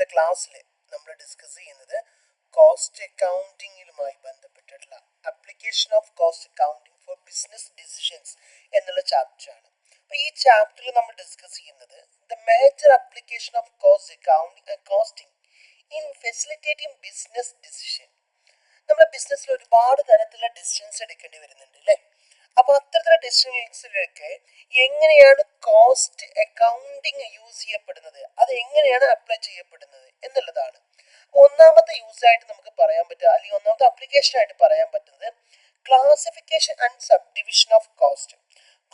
ഇന്നത്തെ ക്ലാസ്സിൽ നമ്മൾ ഡിസ്കസ് ചെയ്യുന്നത് കോസ്റ്റ് അക്കൗണ്ടിങ്ങിലുമായി ബന്ധപ്പെട്ടിട്ടുള്ള application of cost accounting for business decisions എന്നുള്ള ചാപ്റ്ററാണ്. അപ്പോൾ ഈ ചാപ്റ്ററിൽ നമ്മൾ ഡിസ്കസ് ചെയ്യുന്നത് the major application of cost accounting and costing in facilitating business decision. നമ്മുടെ ബിസിനസ്സിൽ ഒരുപാട് തരത്തിലുള്ള ഡിസിഷൻസ് എടുക്കേണ്ടി വരുന്നുണ്ട് അല്ലേ? അപ്പോൾ അത്തരത്തിലുള്ള ഡിസിഷൻസിലൊക്കെ എങ്ങനെയാണ് കോസ്റ്റ് അക്കൗണ്ടിങ് യൂസ് ചെയ്യപ്പെടുന്നത്, അത് എങ്ങനെയാണ് അപ്ലൈ ചെയ്യപ്പെടുന്നത് എന്നുള്ളതാണ്. ഒന്നാമത്തെ യൂസ് ആയിട്ട് നമുക്ക് പറയാൻ പറ്റുക, അല്ലെങ്കിൽ ഒന്നാമത്തെ അപ്ലിക്കേഷൻ ആയിട്ട് പറയാൻ പറ്റുന്നത് classification and sub division of cost.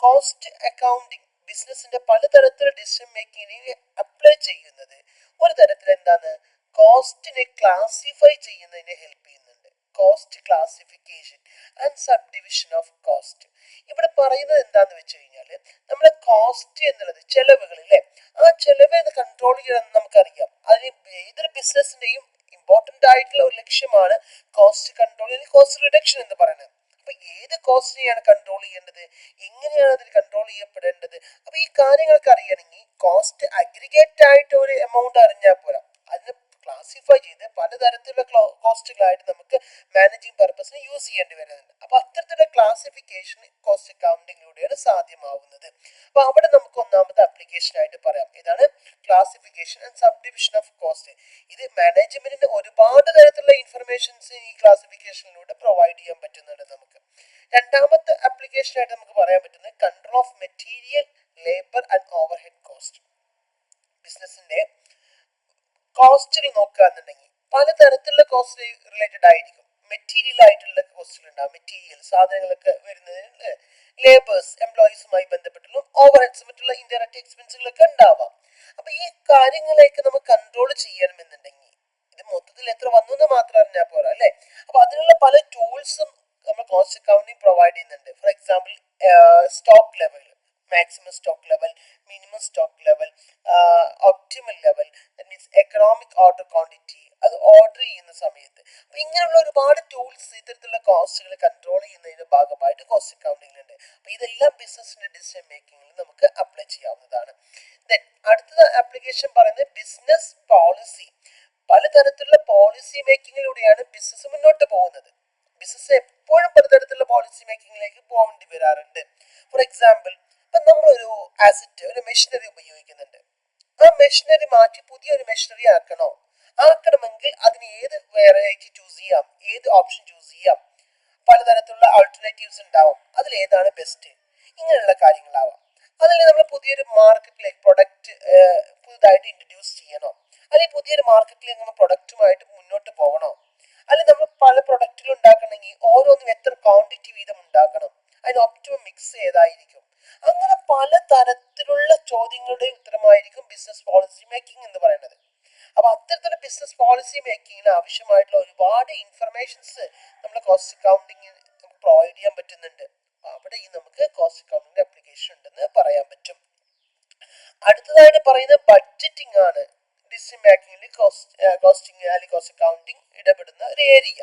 Cost accounting ബിസിനസിന്റെ പലതരത്തിലുള്ള ഡിസിഷൻ മേക്കിങ്ങിന് അപ്ലൈ ചെയ്യുന്നത് ഒരു തരത്തിൽ എന്താണ്, കോസ്റ്റിനെ ക്ലാസിഫൈ ചെയ്യുന്നതിനെ ഹെൽപ്പ് ചെയ്യുന്നുണ്ട്. Cost classification and sub division of cost. ഇവിടെ പറയുന്നത് എന്താന്ന് വെച്ച് കഴിഞ്ഞാൽ, നമ്മുടെ കോസ്റ്റ് എന്നുള്ളത് ചെലവുകൾ അല്ലേ, ആ ചെലവ് കൺട്രോൾ ചെയ്യാൻ നമുക്കറിയാം. അതിന് ഏതൊരു ബിസിനസിന്റെയും ഇമ്പോർട്ടന്റ് ആയിട്ടുള്ള ഒരു ലക്ഷ്യമാണ് കോസ്റ്റ് കൺട്രോൾ അല്ലെങ്കിൽ കോസ്റ്റ് റിഡക്ഷൻ എന്ന് പറയുന്നത്. അപ്പൊ ഏത് കോസ്റ്റിനെയാണ് കൺട്രോൾ ചെയ്യേണ്ടത്, എങ്ങനെയാണ് അതിൽ കൺട്രോൾ ചെയ്യപ്പെടേണ്ടത്, അപ്പൊ ഈ കാര്യങ്ങളൊക്കെ അറിയണമെങ്കിൽ കോസ്റ്റ് അഗ്രിഗേറ്റ് ആയിട്ട് ഒരു എമൗണ്ട് അറിഞ്ഞാൽ പോരാ, അതിന് ക്ലാസിഫൈ ചെയ്ത് പലതരത്തിലുള്ള കോസ്റ്റുകളായിട്ട് നമുക്ക് മാനേജിങ് പർപ്പസിന് യൂസ് ചെയ്യേണ്ടി വരുന്നുണ്ട്. അപ്പൊ അത്തരത്തിലുള്ള ക്ലാസിഫിക്കേഷൻ കോസ്റ്റ് അക്കൗണ്ടിങ്ങിലൂടെയാണ് സാധ്യമാവുന്നത്. അപ്പൊ അവിടെ നമുക്ക് ഒന്നാമത്തെ ആപ്ലിക്കേഷൻ ആയിട്ട് പറയാം, ഇതാണ് classification and sub division of cost. ഇത് മാനേജ്മെന്റിന് ഒരുപാട് തരത്തിലുള്ള ഇൻഫർമേഷൻസ് ഈ ക്ലാസിഫിക്കേഷനിലൂടെ പ്രൊവൈഡ് ചെയ്യാൻ പറ്റുന്നുണ്ട് നമുക്ക്. രണ്ടാമത്തെ ആപ്ലിക്കേഷൻ ആയിട്ട് നമുക്ക് പറയാൻ പറ്റുന്നത് control of material, labour and overhead cost. ബിസിനസിന്റെ കോസ്റ്റുകൾ നോക്കുകയാണെന്നുണ്ടെങ്കിൽ പലതരത്തിലുള്ള കോസ്റ്റ് റിലേറ്റഡ് ആയിരിക്കും. മെറ്റീരിയൽ ആയിട്ടുള്ള കോസ്റ്റുകൾ ഉണ്ടാവും, മെറ്റീരിയൽ സാധനങ്ങളൊക്കെ വരുന്നതിന്, ലേബേഴ്സ് എംപ്ലോയീസുമായി ബന്ധപ്പെട്ടുള്ള ഓവർഹെഡ്സ് മറ്റുള്ള ഇൻഡയറക്റ്റ് എക്സ്പെൻസുകളൊക്കെ ഉണ്ടാവാം. അപ്പൊ ഈ കാര്യങ്ങളെയൊക്കെ നമുക്ക് കൺട്രോൾ ചെയ്യണമെന്നുണ്ടെങ്കിൽ ഇത് മൊത്തത്തിൽ എത്ര വന്നു എന്ന് മാത്രം അറിഞ്ഞാൽ പോരാ അല്ലെ. അപ്പൊ അതിനുള്ള പല ടൂൾസും നമ്മൾ കോസ്റ്റ് അക്കൗണ്ടിങ് പ്രൊവൈഡ് ചെയ്യുന്നുണ്ട്. For example stock level, maximum stock level, minimum stock level, optimal level, that means economic order quantity, അത് ഓർഡർ ചെയ്യുന്ന സമയത്ത്. അപ്പൊ ഇങ്ങനെയുള്ള ഒരുപാട് ടൂൾസ് ഇത്തരത്തിലുള്ള കോസ്റ്റുകൾ കൺട്രോൾ ചെയ്യുന്നതിന്റെ ഭാഗമായിട്ട് കോസ്റ്റ് അക്കൗണ്ടിങ്ങിലുണ്ട്. അപ്പൊ ഇതെല്ലാം ബിസിനസിന്റെ ഡിസിഷൻ മേക്കിങ്ങിൽ നമുക്ക് അപ്ലൈ ചെയ്യാവുന്നതാണ്. അടുത്ത ആപ്ലിക്കേഷൻ പറയുന്നത് ബിസിനസ് പോളിസി. പലതരത്തിലുള്ള പോളിസി മേക്കിങ്ങിലൂടെയാണ് ബിസിനസ് മുന്നോട്ട് പോകുന്നത്. ബിസിനസ് എപ്പോഴും പലതരത്തിലുള്ള പോളിസി മേക്കിങ്ങിലേക്ക് പോകേണ്ടി വരാറുണ്ട്. ഫോർ എക്സാമ്പിൾ, ഇപ്പൊ നമ്മളൊരു ആസറ്റ്, ഒരു മെഷീനറി ഉപയോഗിക്കുന്നുണ്ട്. ആ മെഷീനറി മാറ്റി പുതിയൊരു മെഷീനറി ആക്കണമെങ്കിൽ അതിന് ഏത് വെറൈറ്റി ചൂസ് ചെയ്യാം, ഏത് ഓപ്ഷൻ ചൂസ് ചെയ്യാം, പലതരത്തിലുള്ള ആൾട്ടർനേറ്റീവ്സ് ഉണ്ടാവും. അതിൽ ഏതാണ് ബെസ്റ്റ്, ഇങ്ങനെയുള്ള കാര്യങ്ങളാവാം. അതിൽ നമ്മൾ പുതിയൊരു മാർക്കറ്റിലേക്ക് പ്രൊഡക്റ്റ് പുതുതായിട്ട് ഇൻട്രൊഡ്യൂസ് ചെയ്യണോ, അല്ലെങ്കിൽ പുതിയൊരു മാർക്കറ്റിലേക്ക് നമ്മൾ പ്രൊഡക്റ്റുമായിട്ട് മുന്നോട്ട് പോകണോ, അല്ലെങ്കിൽ നമ്മൾ പല പ്രൊഡക്റ്റുകൾ ഉണ്ടാക്കണമെങ്കിൽ ഓരോന്നും എത്ര ക്വാണ്ടിറ്റി വീതം ഉണ്ടാക്കണം, അതിന് ഒപ്റ്റിമം മിക്സ് ഏതായിരിക്കും, അങ്ങനെ പലതരത്തിലുള്ള ചോദ്യങ്ങളുടെ ഉത്തരമായിരിക്കും ബിസിനസ് പോളിസി മേക്കിംഗ് എന്ന് പറയുന്നത്. അപ്പൊ അത്തരത്തിലുള്ള ബിസിനസ് പോളിസി മേക്കിങ്ങിന് ആവശ്യമായിട്ടുള്ള ഒരുപാട് ഇൻഫർമേഷൻസ് നമ്മൾ കോസ്റ്റ് അക്കൗണ്ടിങ്ങിന് നമുക്ക് പ്രൊവൈഡ് ചെയ്യാൻ പറ്റുന്നുണ്ട്. അവിടെ ഈ നമുക്ക് കോസ്റ്റ് അക്കൗണ്ടിങ്ങിന്റെ ആപ്ലിക്കേഷൻ ഉണ്ടെന്ന് പറയാൻ പറ്റും. അടുത്തതായിട്ട് പറയുന്നത് ബഡ്ജറ്റിംഗ് ആണ്. ഡിസിഷൻ മേക്കിങ്ങിൽ കോസ്റ്റിംഗ് അല്ലെങ്കിൽ കോസ്റ്റ് അക്കൗണ്ടിങ് ഇടപെടുന്ന ഒരു ഏരിയ.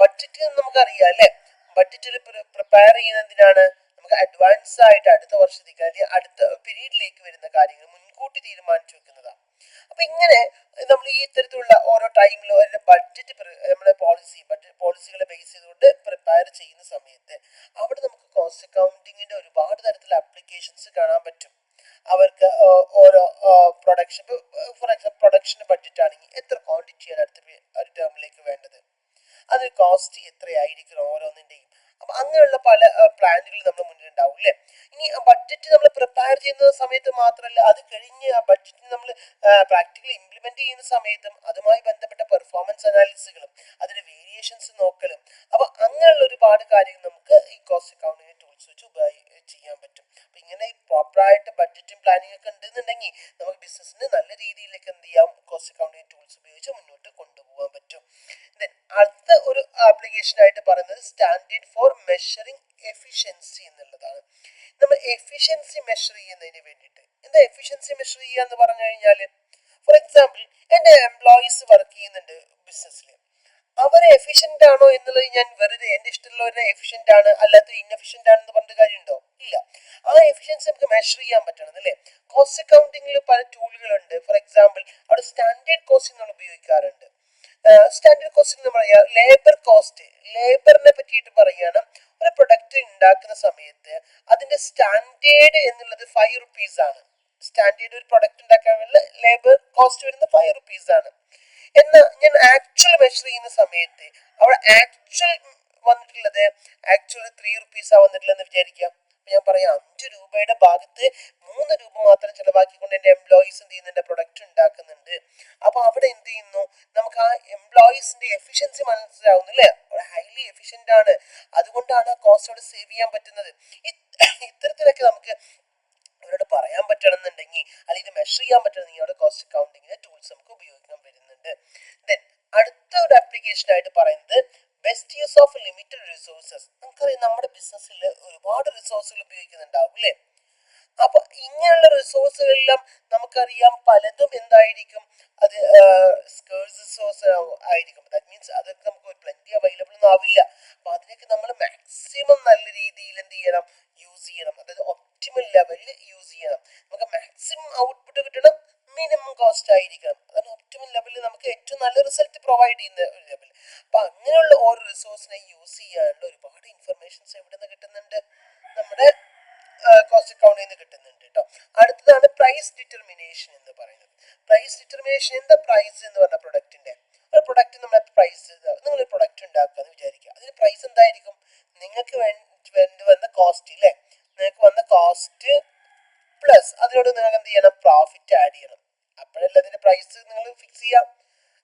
ബഡ്ജറ്റ് നമുക്കറിയാം അല്ലെ. ബഡ്ജറ്റിൽ പ്രിപ്പയർ ചെയ്യുന്നതിനാണ് നമുക്ക് അഡ്വാൻസ് ആയിട്ട് അടുത്ത വർഷത്തേക്ക് അല്ലെങ്കിൽ അടുത്ത പീരീഡിലേക്ക് വരുന്ന കാര്യങ്ങൾ മുൻകൂട്ടി തീരുമാനിച്ചു വെക്കുന്നതാണ്. അപ്പൊ ഇങ്ങനെ നമ്മൾ ഈ ഇത്തരത്തിലുള്ള ഓരോ ടൈമിലും ഓരോ ബഡ്ജറ്റ് നമ്മുടെ പോളിസികളെ ബേസ് ചെയ്തുകൊണ്ട് പ്രിപ്പയർ ചെയ്യുന്ന സമയത്ത് അവിടെ നമുക്ക് കോസ്റ്റ് അക്കൗണ്ടിങ്ങിന്റെ ഒരുപാട് തരത്തിലുള്ള ആപ്ലിക്കേഷൻസ് കാണാൻ പറ്റും. അവർക്ക് ഓരോ പ്രൊഡക്ഷൻ, ഫോർ എക്സാമ്പിൾ പ്രൊഡക്ഷന്റെ ബഡ്ജറ്റ് ആണെങ്കിൽ എത്ര ക്വാണ്ടിറ്റിയാണ് അടുത്ത ഒരു ടേമിലേക്ക് വേണ്ടത്, അതിന് കോസ്റ്റ് എത്രയായിരിക്കും ഓരോന്നിന്റെയും. അപ്പൊ അങ്ങനെയുള്ള പല പ്ലാനുകൾ നമ്മുടെ മുന്നിൽ ഉണ്ടാവും അല്ലെ. ഇനി ആ ബഡ്ജറ്റ് നമ്മൾ പ്രിപ്പയർ ചെയ്യുന്ന സമയത്ത് മാത്രമല്ല, അത് കഴിഞ്ഞ് ആ ബഡ്ജറ്റ് നമ്മൾ പ്രാക്ടിക്കലി ഇംപ്ലിമെന്റ് ചെയ്യുന്ന സമയത്തും അതുമായി ബന്ധപ്പെട്ട പെർഫോമൻസ് അനാലിസിസുകളും അതിന്റെ വേരിയേഷൻസ് നോക്കലും, അപ്പൊ അങ്ങനെയുള്ള ഒരുപാട് കാര്യങ്ങൾ നമുക്ക് ഈ കോസ്റ്റ് അക്കൗണ്ടിങ് ടൂൾസ് വെച്ച് ചെയ്യാൻ പറ്റും. അപ്പൊ ഇങ്ങനെ പ്രോപ്പറായിട്ട് ബഡ്ജറ്റും പ്ലാനിങ് ഒക്കെ ഉണ്ടെന്നുണ്ടെങ്കിൽ നമുക്ക് ബിസിനസിന് നല്ല രീതിയിലേക്ക് എന്ത് ചെയ്യാം, കോസ്റ്റ് അക്കൗണ്ടിങ് ടൂൾസ് ഉപയോഗിച്ച് മുന്നോട്ട് കൊണ്ടുപോകാൻ പറ്റും. അടുത്ത ഒരു ആപ്ലിക്കേഷൻ ആയിട്ട് പറയുന്നത് സ്റ്റാൻഡേർഡ് ഫോർ മെഷറിംഗ് എഫിഷ്യൻസി എന്നുള്ളതാണ്. നമ്മൾ എഫിഷ്യൻസി മെഷർ ചെയ്യുന്നതിന് വേണ്ടിയിട്ട്, എന്താ എഫിഷ്യൻസി മെഷർ ചെയ്യുക എന്ന് പറഞ്ഞു കഴിഞ്ഞാൽ, ഫോർ എക്സാമ്പിൾ എൻ്റെ എംപ്ലോയീസ് വർക്ക് ചെയ്യുന്നുണ്ട് ബിസിനസ്സിൽ. അവരെ എഫിഷ്യന്റ് ആണോ എന്നുള്ളത് ഞാൻ വെറുതെ എന്റെ ഇഷ്ടമുള്ളവരെ എഫിഷ്യന്റ് ആണ് അല്ലാത്ത ഇൻഎഫിഷ്യന്റ് ആണെന്ന് പറഞ്ഞിട്ട് കാര്യമുണ്ടോ? ഇല്ല. ആ എഫിഷ്യൻസി നമുക്ക് മെഷർ ചെയ്യാൻ പറ്റണം അല്ലേ? കോസ്റ്റ് അക്കൗണ്ടിങ്ങിൽ പല ടൂളുകളുണ്ട്. ഫോർ എക്സാമ്പിൾ അവിടെ സ്റ്റാൻഡേർഡ് കോസ്റ്റിംഗ് നമ്മൾ ഉപയോഗിക്കാറുണ്ട്. സ്റ്റാൻഡേർഡ് കോസ്റ്റിംഗ് എന്ന് പറയാ ലേബർ കോസ്റ്റ്, ലേബറിനെ പറ്റിയിട്ട് പറയുകയാണ്. ഒരു പ്രൊഡക്റ്റ് ഉണ്ടാക്കുന്ന സമയത്ത് അതിന്റെ സ്റ്റാൻഡേർഡ് എന്നുള്ളത് 5 റുപ്പീസ് ആണ്. സ്റ്റാൻഡേർഡ് ഒരു പ്രൊഡക്റ്റ് ഉണ്ടാക്കാനുള്ള ലേബർ കോസ്റ്റ് വരുന്നത് 5 റുപ്പീസ് ആണ്. എന്നാൽ ഞാൻ ആക്ച്വൽ മെഷർ ചെയ്യുന്ന സമയത്ത് അവിടെ ആക്ച്വൽ വന്നിട്ടുള്ളത് ആക്ച്വൽ 3 റുപ്പീസാ വന്നിട്ടുള്ളതെന്ന് വിചാരിക്കാം. ഞാൻ പറയാം 5 രൂപയുടെ ഭാഗത്ത് 3 രൂപ മാത്രം ചെലവാക്കിക്കൊണ്ട് എന്റെ എംപ്ലോയീസ് എന്ത് ചെയ്യുന്നുണ്ട്, പ്രൊഡക്റ്റ് ഉണ്ടാക്കുന്നുണ്ട്. അപ്പൊ അവിടെ എന്ത് ചെയ്യുന്നു, നമുക്ക് ആ എംപ്ലോയീസിന്റെ എഫിഷ്യൻസി മനസ്സിലാവുന്നില്ലേ? അവിടെ ഹൈലി എഫിഷ്യന്റ് ആണ്, അതുകൊണ്ടാണ് ആ കോസ്റ്റ് അവിടെ സേവ് ചെയ്യാൻ പറ്റുന്നത്. ഇത്തരത്തിലൊക്കെ നമുക്ക് അവരോട് പറയാൻ പറ്റണമെന്നുണ്ടെങ്കിൽ അല്ലെങ്കിൽ മെഷർ ചെയ്യാൻ പറ്റണമെങ്കിൽ അവിടെ കോസ്റ്റ് അക്കൗണ്ടിങ്ങിന്റെ ടൂൾസ് നമുക്ക് ഉപയോഗിക്കാൻ വരുന്നുണ്ട്. ദെൻ അടുത്ത ഒരു ആപ്ലിക്കേഷൻ ആയിട്ട് പറയുന്നത് best use of limited resources. നമുക്കറിയാം നമ്മുടെ ബിസിനസ്സിൽ ഒരുപാട് റിസോഴ്സുകൾ ഉപയോഗിക്കുന്നുണ്ടാവും അല്ലേ? അപ്പൊ ഇങ്ങനെയുള്ള റിസോഴ്സുകളെല്ലാം നമുക്കറിയാം പലതും എന്തായിരിക്കും, അത് സ്കേഴ്സ് റിസോഴ്സ് ആയിരിക്കും. ദാറ്റ് മീൻസ് അതൊക്കെ നമുക്ക് പ്ലെന്റി അവൈലബിൾ ഒന്നും ആവില്ല. അപ്പൊ അതിനൊക്കെ നമ്മൾ മാക്സിമം നല്ല രീതിയിൽ എന്ത് ചെയ്യണം, യൂസ് ചെയ്യണം. അതായത് ഒപ്റ്റിമൽ ലെവലിൽ യൂസ് ചെയ്യണം. നമുക്ക് മാക്സിമം ഔട്ട്പുട്ട് കിട്ടണം, മിനിമം കോസ്റ്റ് ആയിരിക്കണം. അതാണ് ഒപ്റ്റിമൽ ലെവലിൽ നമുക്ക് ഏറ്റവും നല്ല റിസൾട്ട് പ്രൊവൈഡ് ചെയ്യുന്ന ഒരു ലെവൽ. അപ്പൊ അങ്ങനെയുള്ള ഓരോ റിസോഴ്സിനെ യൂസ് ചെയ്യാനുള്ള ഒരുപാട് ഇൻഫർമേഷൻസ് എവിടെ നിന്ന് കിട്ടുന്നുണ്ട്, നമ്മുടെ കോസ്റ്റ് അക്കൗണ്ടിൽ നിന്ന് കിട്ടുന്നുണ്ട് കേട്ടോ. അടുത്തതാണ് പ്രൈസ് ഡിറ്റർമിനേഷൻ എന്ന് പറയുന്നത്. പ്രൈസ് ഡിറ്റർമിനേഷൻ എന്താ? പ്രൈസ് എന്ന് പറഞ്ഞ പ്രൊഡക്റ്റിന്റെ ഒരു പ്രൊഡക്റ്റ് നമ്മൾ പ്രൈസ്, നിങ്ങൾ ഒരു പ്രൊഡക്റ്റ് ഉണ്ടാക്കുക എന്ന് വിചാരിക്കുക. അതിന് പ്രൈസ് എന്തായിരിക്കും? നിങ്ങൾക്ക് വേണ്ടി വന്ന കോസ്റ്റ് ഇല്ലേ, നിങ്ങൾക്ക് വന്ന കോസ്റ്റ് പ്ലസ് അതിനോട് നിങ്ങൾക്ക് എന്ത് ചെയ്യണം, പ്രോഫിറ്റ് ആഡ് ചെയ്യണം. അപ്പോഴല്ലേ അതിന്റെ പ്രൈസ് നിങ്ങൾ ഫിക്സ് ചെയ്യാം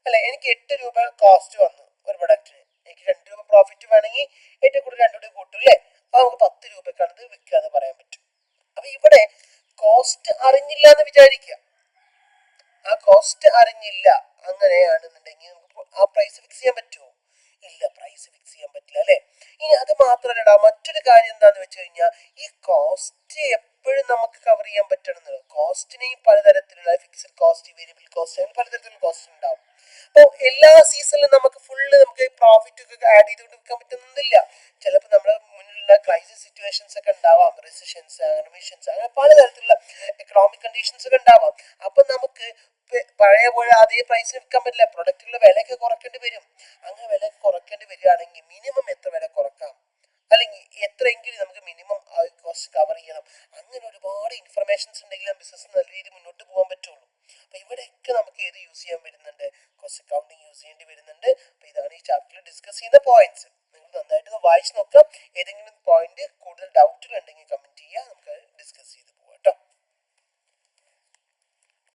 അല്ലെ? എനിക്ക് 8 രൂപ കോസ്റ്റ് വന്നു ഒരു പ്രൊഡക്റ്റിന്, എനിക്ക് 2 രൂപ പ്രോഫിറ്റ് വേണമെങ്കിൽ 8 കൂടെ 2 കൂടെ കൂട്ടും അല്ലേ? അപ്പൊ നമുക്ക് 10 രൂപക്കാണ് ഇത് വിൽക്കുക എന്ന് പറയാൻ പറ്റും. അപ്പൊ ഇവിടെ കോസ്റ്റ് അറിഞ്ഞില്ല എന്ന് വിചാരിക്കുക, ആ കോസ്റ്റ് അറിഞ്ഞില്ല, അങ്ങനെയാണെന്നുണ്ടെങ്കിൽ നമുക്ക് ആ പ്രൈസ് ഫിക്സ് ചെയ്യാൻ പറ്റുമോ? ഇല്ല, പ്രൈസ് ഫിക്സ് ചെയ്യാൻ പറ്റില്ല അല്ലെ? ഇനി അത് മാത്രമല്ലടാ, മറ്റൊരു കാര്യം എന്താന്ന് വെച്ച് കഴിഞ്ഞാൽ ഈ കോസ്റ്റ് എപ്പോഴും നമുക്ക് കവർ ചെയ്യാൻ പറ്റണമെന്നല്ലോ. കോസ്റ്റിനെയും പലതരത്തിലുള്ള ഫിക്സഡ് കോസ്റ്റ്, വേരിയബിൾ കോസ്റ്റ്, അങ്ങനെ പലതരത്തിലുള്ള കോസ്റ്റ് ഉണ്ടാവും. അപ്പോൾ എല്ലാ സീസണിലും നമുക്ക് ഫുള്ള് നമുക്ക് പ്രോഫിറ്റ് ഒക്കെ ആഡ് ചെയ്തുകൊണ്ട് വിൽക്കാൻ പറ്റുന്നില്ല. ചിലപ്പോൾ നമ്മുടെ മുന്നിലുള്ള ക്രൈസിസ് സിറ്റുവേഷൻസ് ഒക്കെ ഉണ്ടാവാം, റിസഷൻസ്, മിഷൻസ്, അങ്ങനെ പലതരത്തിലുള്ള എക്കണോമിക് കണ്ടീഷൻസ് ഒക്കെ ഉണ്ടാവാം. അപ്പൊ നമുക്ക് പഴയ പോലെ അതേ പ്രൈസിന് വിൽക്കാൻ പറ്റില്ല, പ്രൊഡക്റ്റുകളുടെ വിലയൊക്കെ കുറയ്ക്കേണ്ടി വരും. അങ്ങനെ വില കുറയ്ക്കേണ്ടി വരികയാണെങ്കിൽ മിനിമം എത്ര വില കുറക്കാം, അല്ലെങ്കിൽ എത്രയെങ്കിലും നമുക്ക് മിനിമം കോസ്റ്റ് കവർ ചെയ്യണം. അങ്ങനെ ഒരുപാട് ഇൻഫർമേഷൻസ് ഉണ്ടെങ്കിൽ ബിസിനസ് നല്ല രീതിയിൽ മുന്നോട്ട് പോകാൻ പറ്റുള്ളൂ. അപ്പൊ ഇവിടെയൊക്കെ നമുക്ക് ഏത് യൂസ് ചെയ്യാൻ വരുന്നുണ്ട്, കോസ്റ്റ് അക്കൗണ്ടിങ് യൂസ് ചെയ്യേണ്ടി വരുന്നുണ്ട്. അപ്പൊ ഇതാണ് ഈ ചാപ്റ്ററിൽ ഡിസ്കസ് ചെയ്യുന്ന പോയിന്റ്സ്. നിങ്ങൾ നന്നായിട്ട് വായിച്ച് നോക്കാം. ഏതെങ്കിലും പോയിന്റ് കൂടുതൽ ഡൗട്ടുകൾ ഉണ്ടെങ്കിൽ കമന്റ് ചെയ്യുക, നമുക്ക് ഡിസ്കസ് ചെയ്യാം.